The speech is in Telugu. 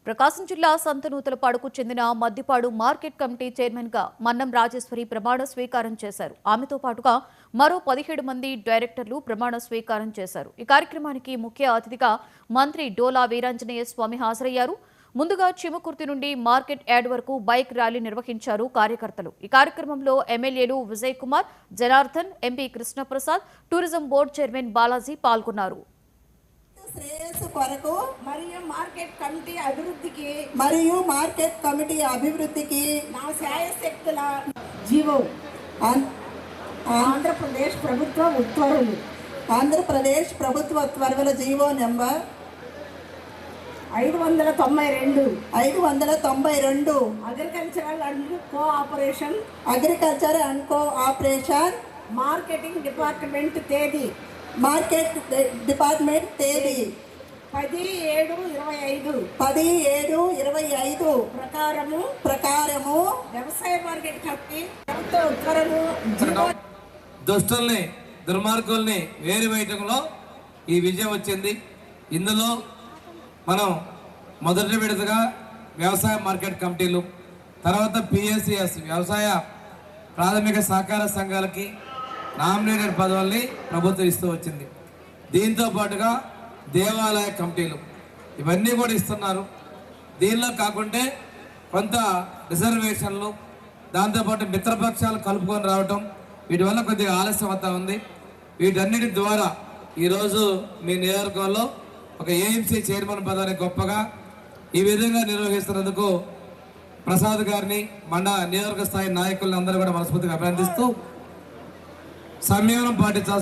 ప్రకాశం జిల్లా సంతనూతలపాడుకు చెందిన మద్దిపాడు మార్కెట్ కమిటీ చైర్మన్ గా మన్నం రాజేశ్వరి ప్రమాణ స్వీకారం చేశారు. ఆమెతో పాటుగా మరో 17 మంది డైరెక్టర్లు ప్రమాణ స్వీకారం చేశారు. ఈ కార్యక్రమానికి ముఖ్య అతిథిగా మంత్రి డోలా వీరాంజనేయ స్వామి హాజరయ్యారు. ముందుగా చిమకుర్తి నుండి మార్కెట్ యార్డ్ వరకు బైక్ ర్యాలీ నిర్వహించారు కార్యకర్తలు. ఈ కార్యక్రమంలో ఎమ్మెల్యేలు Vijay Kumar, Janardhan, MP Krishnaprasad, tourism board chairman Balaji పాల్గొన్నారు. శ్రేయస్సు కొరకు మరియు మార్కెట్ కమిటీ అభివృద్ధికి నా శాయశక్తుల జీవో ఆంధ్రప్రదేశ్ ప్రభుత్వ ఉత్తర్వుల GO number 592 agriculture and cooperation market department తేదీ 10/7/25 ప్రకారము వ్యవసాయ మార్కెట్ కమిటీ దుష్టుల్ని దుర్మార్గుల్ని వేయటంలో ఈ విజయం వచ్చింది. ఇందులో మనం మొదటి విడతగా వ్యవసాయ మార్కెట్ కమిటీలు, తర్వాత పిఎస్సిఎస్ వ్యవసాయ ప్రాథమిక సహకార సంఘాలకి నామినేటెడ్ పదవుల్ని ప్రభుత్వం ఇస్తూ వచ్చింది. దీంతో పాటుగా దేవాలయ కమిటీలు ఇవన్నీ కూడా ఇస్తున్నారు. దీనిలో కాకుంటే కొంత రిజర్వేషన్లు, దాంతోపాటు మిత్రపక్షాలు కలుపుకొని రావటం, వీటి వల్ల కొద్దిగా ఆలస్యం అవుతా ఉంది. వీటన్నిటి ద్వారా ఈరోజు మీ నియోజకవర్గంలో ఒక ఏఎంసీ చైర్మన్ పదవిని గొప్పగా ఈ విధంగా నిర్వహిస్తున్నందుకు ప్రసాద్ గారిని, నియోజకవర్గ స్థాయి నాయకులను అందరూ కూడా మనస్ఫూర్తిగా అభినందిస్తూ సంయమనం పాటించాల్సి